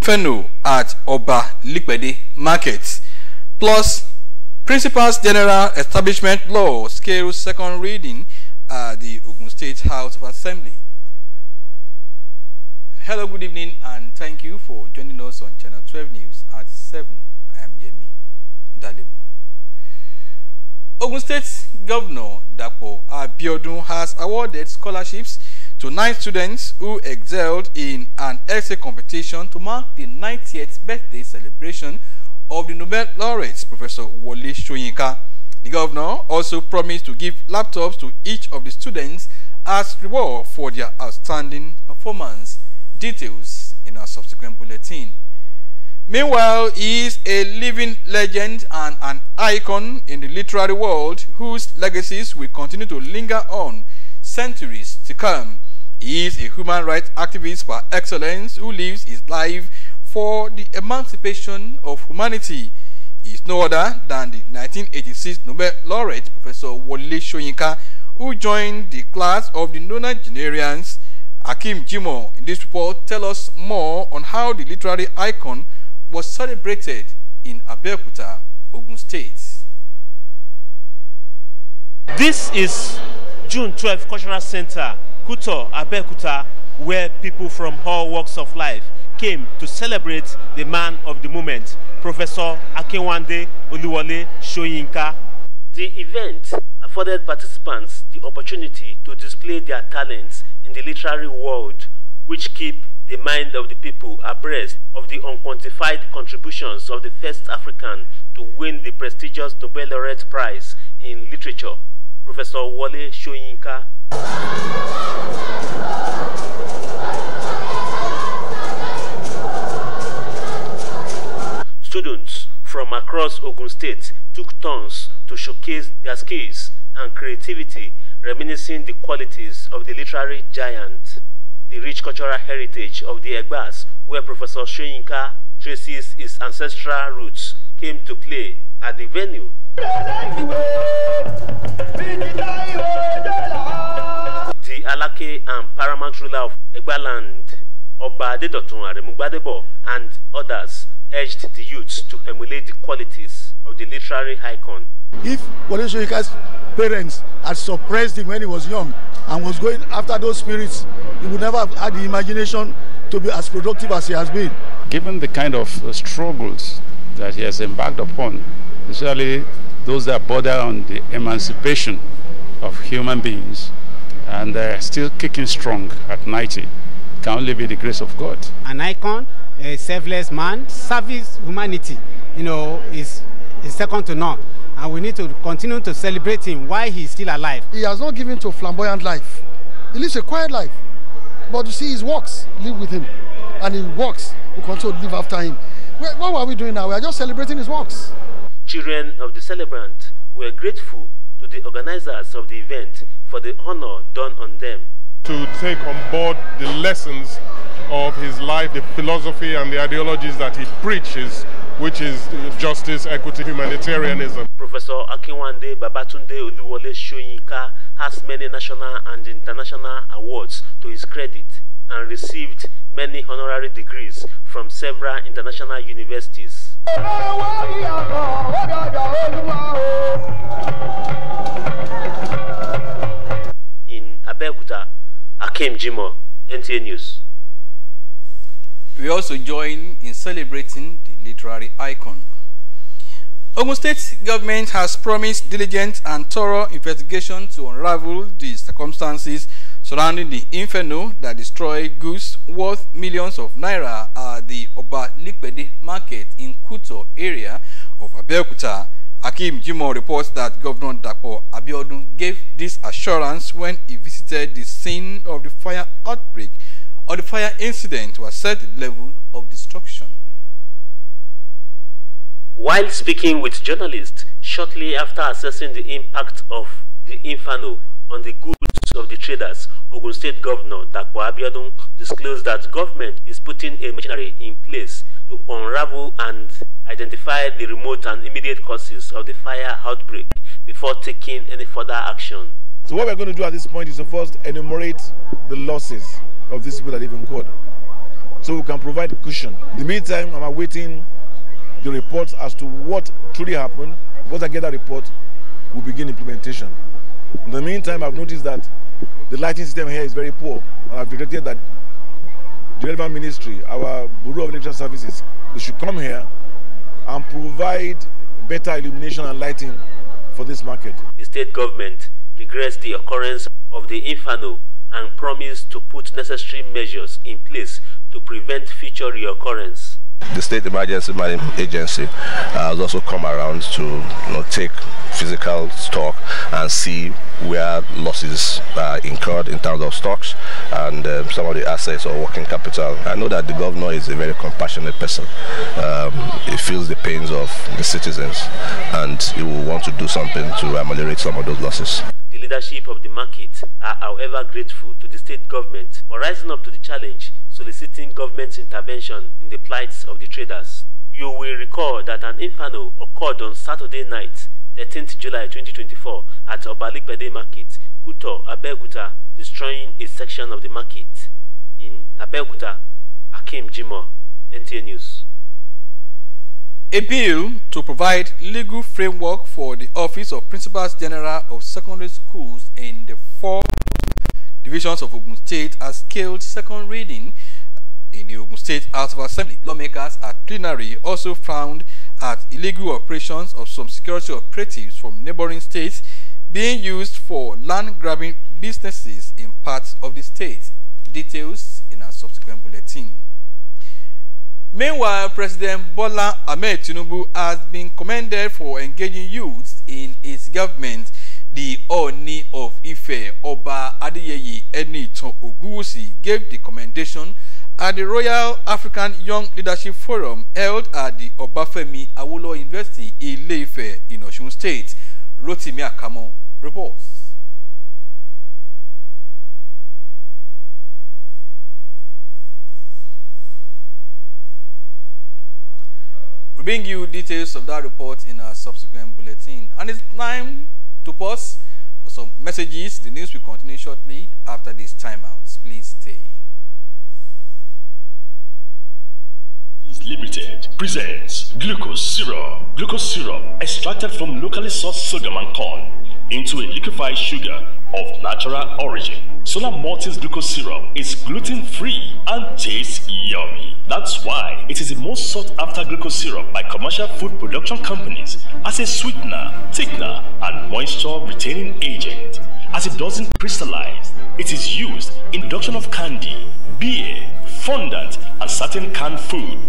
Fenu at Oba Likwede Market, plus Principal's General Establishment Law Scale second reading at the Ogun State House of Assembly. Hello, good evening, and thank you for joining us on Channel 12 News at 7. I am Yemi Dalemo. Ogun State Governor Dapo Abeokuta has awarded scholarships to 9 students who excelled in an essay competition to mark the 90th birthday celebration of the Nobel laureate, Professor Wole Soyinka. The governor also promised to give laptops to each of the students as reward for their outstanding performance. Details in our subsequent bulletin. Meanwhile, he is a living legend and an icon in the literary world whose legacies will continue to linger on centuries to come. He is a human rights activist par excellence who lives his life for the emancipation of humanity. He is no other than the 1986 Nobel laureate Professor Wole Soyinka, who joined the class of the nonagenarians. Akim Jimo in this report tell us more on how the literary icon was celebrated in Abeokuta, Ogun State. This is June 12th Cultural Center, Kuto, Abeokuta, where people from all walks of life came to celebrate the man of the moment, Professor Akinwande Oluwole Soyinka. The event afforded participants the opportunity to display their talents in the literary world, which keep the mind of the people abreast of the unquantified contributions of the first African to win the prestigious Nobel Laureate Prize in Literature, Professor Wole Soyinka. Students from across Ogun State took turns to showcase their skills and creativity, reminiscing the qualities of the literary giant. The rich cultural heritage of the Egbas, where Professor Soyinka traces his ancestral roots, came to play at the venue. The Alake and paramount ruler of Egbaland, Oba Adedotun Aremugbadebo, and others urged the youths to emulate the qualities of the literary icon. If Wole Soyinka's parents had suppressed him when he was young and was going after those spirits, he would never have had the imagination to be as productive as he has been. Given the kind of struggles that he has embarked upon, especially those that border on the emancipation of human beings, and they're still kicking strong at 90, can only be the grace of God. An icon, a selfless man, service humanity, is second to none. And we need to continue to celebrate him while he's still alive. He has not given to a flamboyant life. He lives a quiet life. But you see, his works live with him. And his works will continue to live after him. What are we doing now? We are just celebrating his works. Children of the celebrant were grateful to the organizers of the event for the honor done on them. To take on board the lessons of his life, the philosophy and the ideologies that he preaches, which is justice, equity, humanitarianism. Professor Akinwande Babatunde Oluwole Soyinka has many national and international awards to his credit and received many honorary degrees from several international universities. In Abeokuta, Akim Jimo, NTA News. We also join in celebrating the literary icon. Ogun State government has promised diligent and thorough investigation to unravel the circumstances surrounding the inferno that destroyed goods worth millions of naira at the Oba Likwede Market in Kuto area of Abeokuta. Akim Jimo reports that Governor Dapo Abeokuta gave this assurance when he visited the scene of the fire outbreak or the fire incident to assess the level of destruction. While speaking with journalists shortly after assessing the impact of the inferno on the goods of the traders, Ogun State Governor Dapo Abeokuta disclosed that government is putting a machinery in place to unravel and identify the remote and immediate causes of the fire outbreak before taking any further action. So what we're going to do at this point is to first enumerate the losses of these people that live in court. so we can provide cushion. In the meantime, I'm awaiting the reports as to what truly happened. Once I get that report, we'll begin implementation. In the meantime, I've noticed that the lighting system here is very poor. And I've directed that the relevant ministry, our Bureau of Electrical Services, they should come here and provide better illumination and lighting for this market. The state government regrets the occurrence of the inferno and promised to put necessary measures in place to prevent future reoccurrence. The State Emergency Management Agency has also come around to take physical stock and see where losses are incurred in terms of stocks and some of the assets or working capital. I know that the governor is a very compassionate person. He feels the pains of the citizens and he will want to do something to ameliorate some of those losses. The leadership of the market are, however, grateful to the state government for rising up to the challenge, soliciting government's intervention in the plights of the traders. You will recall that an inferno occurred on Saturday night, 13th July 2024, at Obalikpede Market, Kuto, Abeokuta, destroying a section of the market. In Abeokuta, Akim Jimo, NTA News. A bill to provide legal framework for the Office of Principals General of Secondary Schools in the 4 divisions of Ogun State has scaled second reading in the Ogun State House of Assembly. Lawmakers at plenary also found at illegal operations of some security operatives from neighboring states being used for land-grabbing businesses in parts of the state. Details in our subsequent bulletin. Meanwhile, President Bola Ahmed Tinubu has been commended for engaging youths in his government. The Oni of Ife, Oba Adeyeye Enitan Oguwusi, gave the commendation at the Royal African Young Leadership Forum held at the Obafemi Awolowo University in Ile-Ife in Osun State. Rotimi Akamo reports. We'll bring you details of that report in our subsequent bulletin. And it's time to pause for some messages. The news will continue shortly after these timeouts. Please stay. Limited presents glucose syrup. Glucose syrup extracted from locally sourced sorghum and corn into a liquefied sugar of natural origin. Solar Maltese glucose syrup is gluten-free and tastes yummy. That's why it is the most sought-after glucose syrup by commercial food production companies as a sweetener, thickener, and moisture-retaining agent. As it doesn't crystallize, it is used in production of candy, beer, fondant, and certain canned food,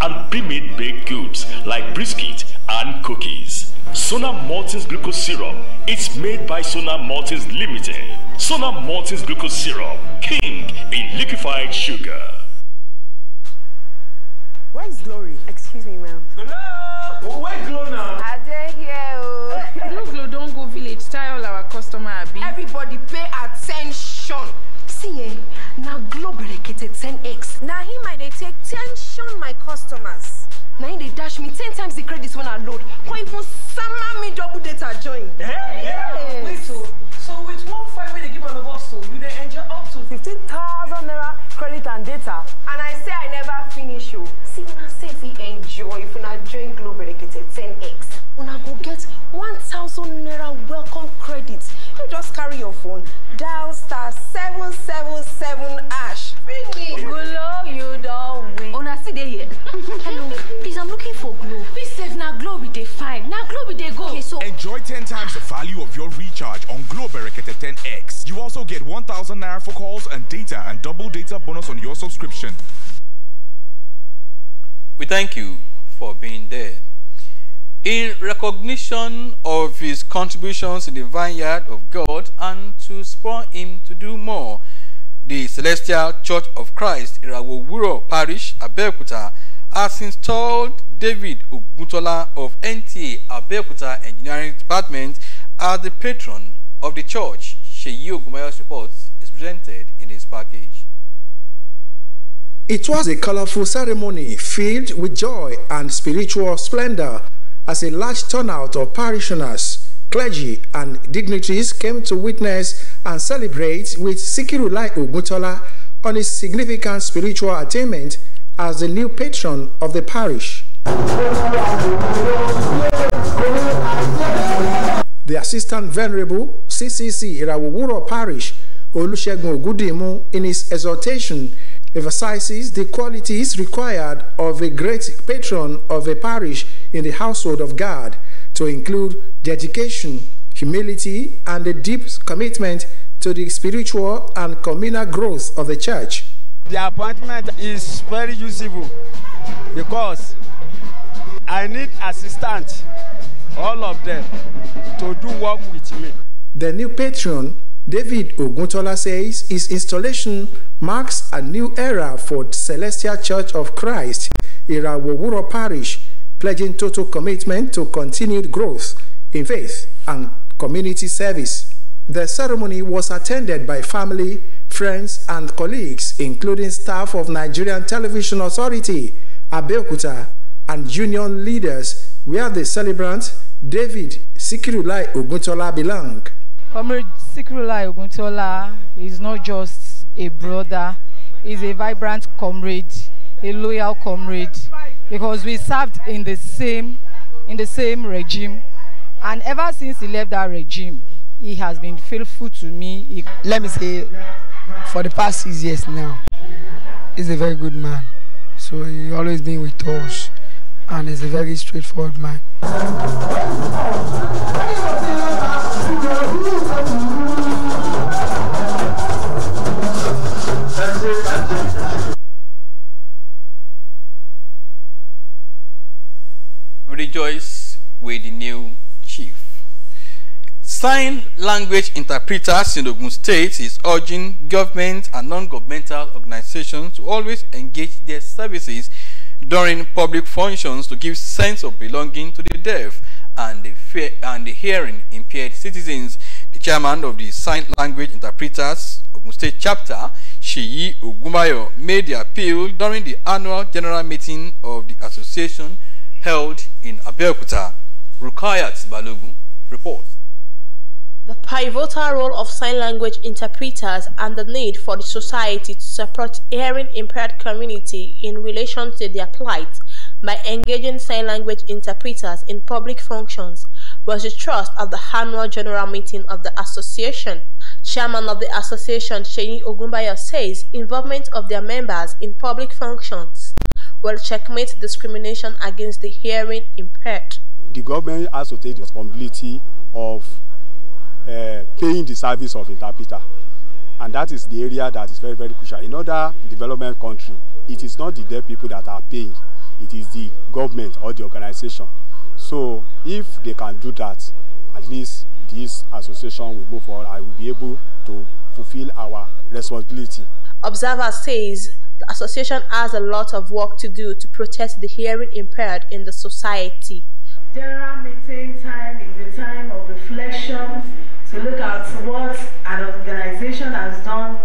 and pre-made baked goods like biscuit and cookies. Solar Maltese glucose syrup is made by Solar Maltese Limited. Solar Maltese glucose syrup, king in liquefied sugar. Where's Glory? Excuse me, ma'am. Hello? Where Glow now? I did here. Glow, don't go village. Tell all our customer Abi. Everybody pay attention. See, now Glow berekete 10x. Now he might take tension my customers. Now they dash me 10 times the credits when I load. Or even summer me double data join. Yeah. Wait, so with 1.5 when they give all of us, so you they enjoy up to 15,000 naira credit and data. And I say I never finish you. See, when I say if we enjoy, if we not join Glow berekete 10x, when I go get 1,000 naira welcome credits. You just carry your phone, dial *777#. Finish. Glow, you don't win. Una see they here. Hello, please, I'm looking for Glow. Please save now Glow with the fine. Now Glow with the go. Okay, so enjoy 10 times the value of your recharge on Glow berekete 10x. You also get 1,000 naira for calls and data and double data bonus on your subscription. We thank you for being there. In recognition of his contributions in the vineyard of God and to spur him to do more, the Celestial Church of Christ, Irawowuro Parish, Abeokuta, has installed David Oguntola of NTA Abeokuta Engineering Department as the patron of the church. Sheyi Ogunmayo's report is presented in this package. It was a colorful ceremony filled with joy and spiritual splendor as a large turnout of parishioners, clergy, and dignitaries came to witness and celebrate with Sikirulai Oguntola, on his significant spiritual attainment as the new patron of the parish. The Assistant Venerable CCC Irawowuro Parish, Olusegun Ogudimu, in his exhortation, emphasizes the qualities required of a great patron of a parish in the household of God, to include dedication, humility, and a deep commitment to the spiritual and communal growth of the church. The appointment is very useful because I need assistants, all of them, to do work with me. The new patron, David Oguntola, says his installation marks a new era for the Celestial Church of Christ, Irawowuro Parish, pledging total commitment to continued growth in faith and community service. The ceremony was attended by family, friends, and colleagues, including staff of Nigerian Television Authority, Abeokuta, and union leaders, where the celebrant, David Sikirulai Oguntola, belong. Comrade Sikirulai Oguntola is not just a brother, he's a vibrant comrade, a loyal comrade, because we served in the same regime, and ever since he left that regime, he has been faithful to me. Let me say, for the past 6 years now, he's a very good man. So he always been with us, and he's a very straightforward man. We rejoice with the new chief. Sign language interpreters in Ogun State is urging government and non-governmental organizations to always engage their services during public functions to give sense of belonging to the deaf and the hearing impaired citizens. The chairman of the Sign Language Interpreters Ogun State chapter, Sheyi Ogunbayo, made the appeal during the annual general meeting of the association held in Abeokuta. Rukayat Balogun reports. The pivotal role of sign language interpreters and the need for the society to support hearing-impaired community in relation to their plight by engaging sign language interpreters in public functions was the thrust of the annual general meeting of the association. Chairman of the association, Sheyi Ogunbayo, says involvement of their members in public functions will checkmate discrimination against the hearing impaired. The government has to take the responsibility of paying the service of interpreter, and that is the area that is very, very crucial. In other development countries, it is not the deaf people that are paying, it is the government or the organization. So if they can do that, at least this association will move forward. I will be able to fulfill our responsibility. Observer says the association has a lot of work to do to protect the hearing impaired in the society. General meeting time is a time of reflection to look at what an organization has done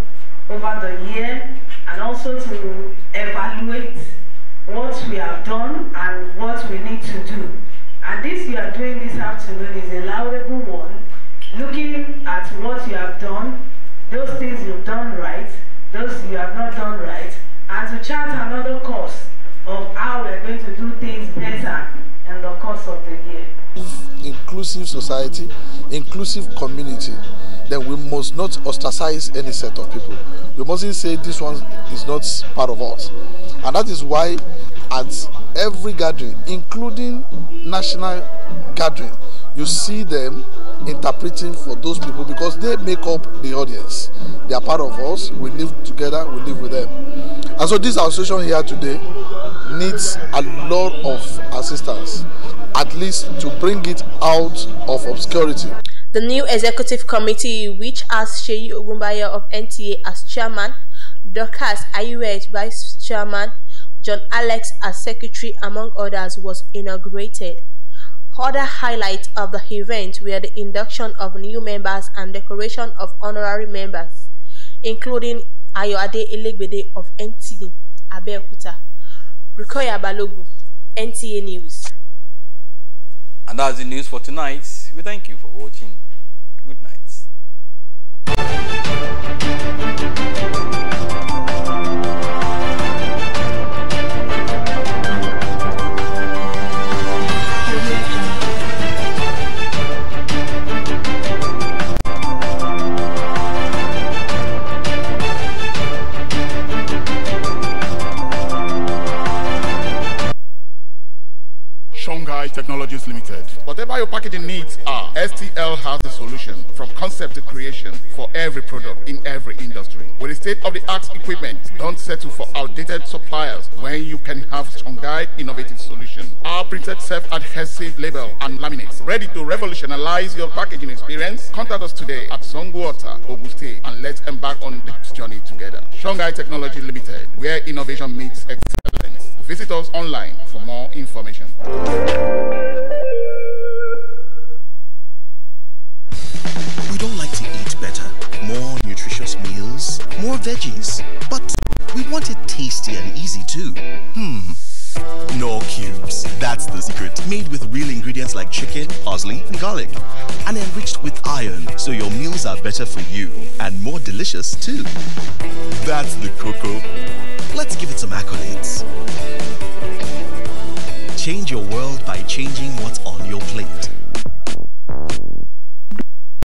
over the year and also to evaluate what we have done and what we need to do. And this you are doing this afternoon is a laudable one, looking at what you have done, those things you've done right, those you have not done right, and to chart another course of how we're going to do things better in the course of the year. Inclusive society, inclusive community, then we must not ostracize any set of people. We mustn't say this one is not part of us. And that is why at every gathering, including national gathering, you see them interpreting for those people because they make up the audience. They are part of us. We live together, we live with them. And so this association here today needs a lot of assistance, at least to bring it out of obscurity. The new executive committee, which has Sheyi Ogunbayo of NTA as chairman, Dorcas Ayiwe as vice chairman, John Alex as secretary, among others, was inaugurated. Other highlights of the event were the induction of new members and decoration of honorary members, including Ayoade Elegbede of NTA Abeokuta. Rukoya Balogun, NTA News. And that's the news for tonight. We thank you for watching. Good night. Technologies Limited. Whatever your packaging needs are, STL has the solution from concept to creation for every product in every industry. With the state-of-the-art equipment, don't settle for outdated suppliers when you can have Chongai innovative solution. Our printed self-adhesive label and laminates ready to revolutionize your packaging experience. Contact us today at Songwater, Ogun State, and let's embark on this journey together. Chongai Technology Limited, where innovation meets excellence. Visit us online for more information. We don't like to eat better, more nutritious meals, more veggies, but we want it tasty and easy too. No cubes. That's the secret. Made with real ingredients like chicken, parsley, and garlic. And enriched with iron, so your meals are better for you and more delicious too. That's the cocoa. Let's give it some accolades. Change your world by changing what's on your plate.